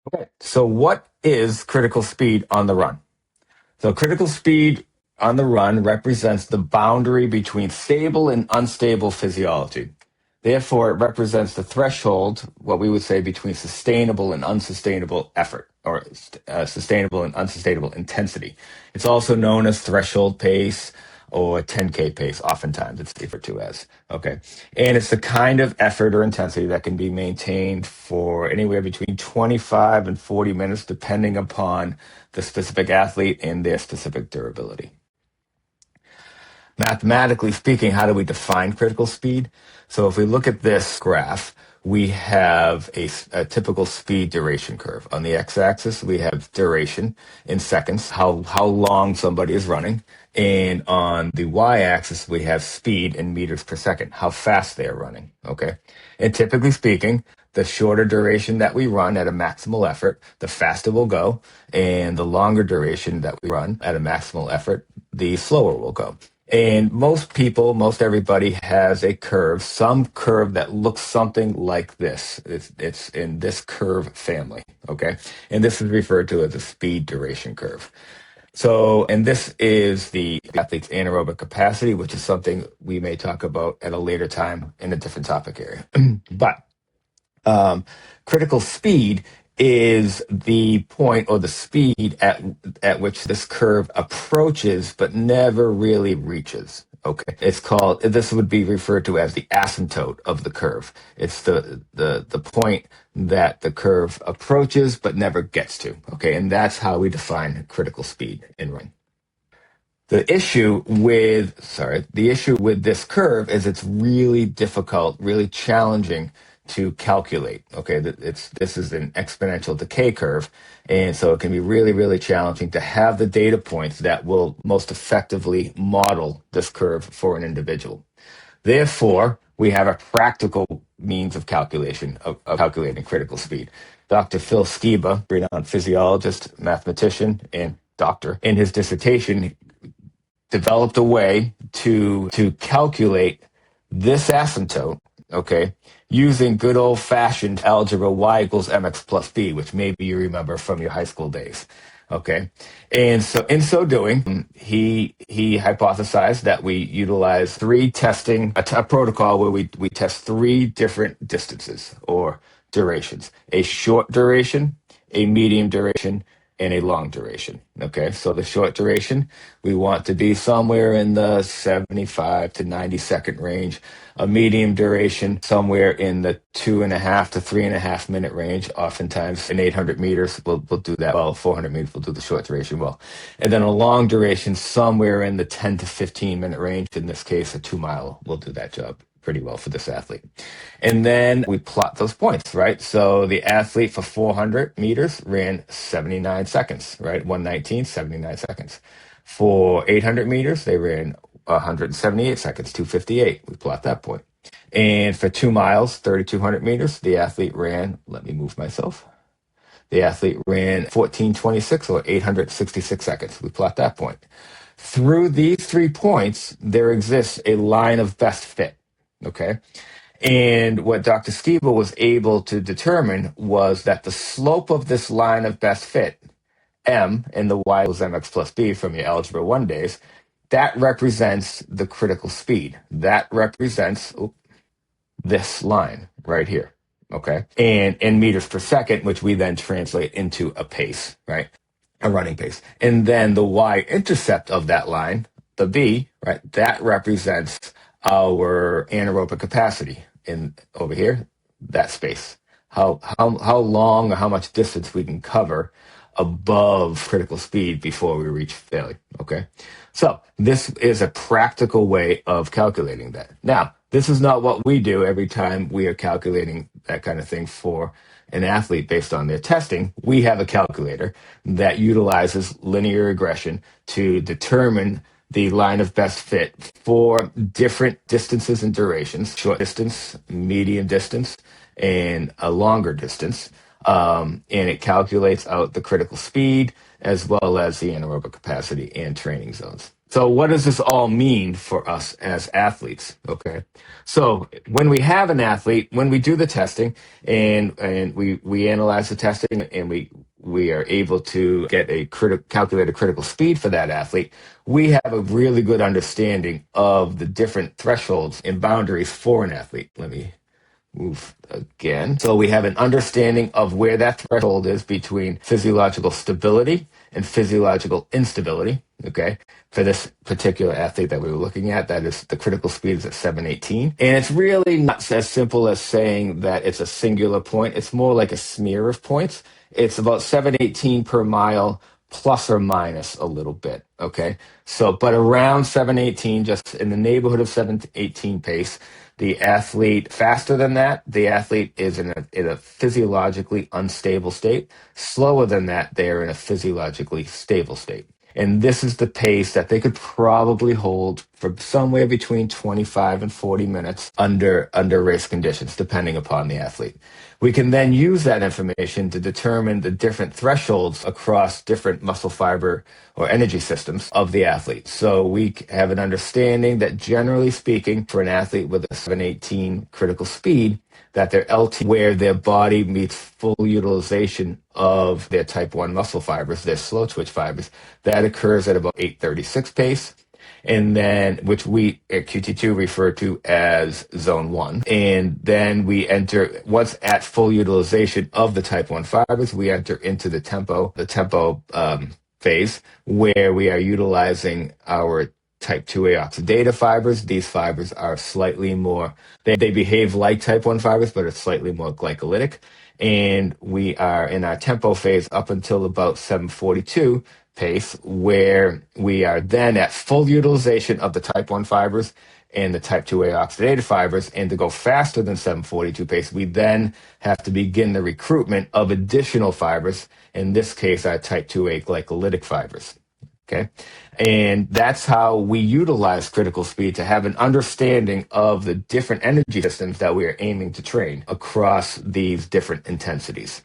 Okay, so what is critical speed on the run? So critical speed on the run represents the boundary between stable and unstable physiology. Therefore, it represents the threshold, what we would say, between sustainable and unsustainable effort, or sustainable and unsustainable intensity. It's also known as threshold pace or 10K pace, oftentimes it's referred to as. Okay. And it's the kind of effort or intensity that can be maintained for anywhere between 25 and 40 minutes, depending upon the specific athlete and their specific durability. Mathematically speaking, how do we define critical speed? So if we look at this graph, we have a typical speed duration curve. On the x-axis, we have duration in seconds, how long somebody is running. And on the y-axis, we have speed in meters per second, how fast they're running, okay? And typically speaking, the shorter duration that we run at a maximal effort, the faster we'll go. And the longer duration that we run at a maximal effort, the slower we'll go. And most people, most everybody has a curve, some curve that looks something like this. It's in this curve family, okay? And this is referred to as a speed duration curve. So, and this is the athlete's anaerobic capacity, which is something we may talk about at a later time in a different topic area. But critical speed is the point or the speed at which this curve approaches but never really reaches. Okay, it's called. This would be referred to as the asymptote of the curve. It's the point that the curve approaches but never gets to. Okay, and that's how we define critical speed in running. The issue with this curve is it's really difficult, really challenging to calculate. Okay, this is an exponential decay curve, and so it can be really, really challenging to have the data points that will most effectively model this curve for an individual. Therefore, we have a practical means of calculation of calculating critical speed. Dr. Phil Skiba, renowned physiologist, mathematician, and doctor, in his dissertation developed a way to calculate this asymptote, okay, using good old fashioned algebra y equals mx plus b, which maybe you remember from your high school days. Okay. And so in so doing, he hypothesized that we utilize a protocol where we test three different distances or durations: a short duration, a medium duration, and a long duration. Okay, so the short duration, we want to be somewhere in the 75 to 90 second range. A medium duration, somewhere in the 2.5 to 3.5 minute range. Oftentimes in 800 meters, we'll do that well. 400 meters, we'll do the short duration well. And then a long duration, somewhere in the 10 to 15 minute range. In this case, a 2 mile will do that job pretty well for this athlete. And then we plot those points, right? So the athlete for 400 meters ran 79 seconds, right? 119, 79 seconds. For 800 meters, they ran 178 seconds, 258. We plot that point. And for 2 miles, 3,200 meters, the athlete ran, let me move myself. The athlete ran 1426 or 866 seconds. We plot that point. Through these 3 points, there exists a line of best fit. Okay. And what Dr. Skiba was able to determine was that the slope of this line of best fit, M in the y equals mx plus b from your Algebra 1 days, that represents the critical speed. That represents this line right here. Okay. And in meters per second, which we then translate into a pace, right? A running pace. And then the y-intercept of that line, the b, right? That represents our anaerobic capacity in over here, that space. How long or how much distance we can cover above critical speed before we reach failure. Okay. So this is a practical way of calculating that. Now, this is not what we do every time we are calculating that kind of thing for an athlete based on their testing. We have a calculator that utilizes linear regression to determine the line of best fit for different distances and durations: short distance, medium distance, and a longer distance. And it calculates out the critical speed as well as the anaerobic capacity and training zones. So what does this all mean for us as athletes? Okay. So when we have an athlete, when we do the testing and we analyze the testing and we are able to get a calculate a critical speed for that athlete, we have a really good understanding of the different thresholds and boundaries for an athlete. Let me move again. So we have an understanding of where that threshold is between physiological stability and physiological instability. Okay. For this particular athlete that we were looking at, that is the critical speed is at 718. And it's really not as simple as saying that it's a singular point. It's more like a smear of points. It's about 718 per mile plus or minus a little bit. Okay. So, but around 718, just in the neighborhood of 718 pace, the athlete faster than that, the athlete is in a physiologically unstable state. Slower than that, they're in a physiologically stable state. And this is the pace that they could probably hold for somewhere between 25 and 40 minutes under race conditions, depending upon the athlete. We can then use that information to determine the different thresholds across different muscle fiber or energy systems of the athlete. So we have an understanding that generally speaking, for an athlete with a 718 critical speed, that their LT, where their body meets full utilization of their type 1 muscle fibers, their slow twitch fibers, that occurs at about 836 pace. And then, which we at QT2 refer to as zone 1. And then we enter, once at full utilization of the type 1 fibers, we enter into the tempo phase, where we are utilizing our type 2A oxidative fibers. These fibers are slightly more, they behave like type 1 fibers, but it's slightly more glycolytic. And we are in our tempo phase up until about 742 pace, where we are then at full utilization of the type 1 fibers and the type 2A oxidative fibers. And to go faster than 742 pace, we then have to begin the recruitment of additional fibers, in this case, our type 2A glycolytic fibers. Okay. And that's how we utilize critical speed, to have an understanding of the different energy systems that we are aiming to train across these different intensities.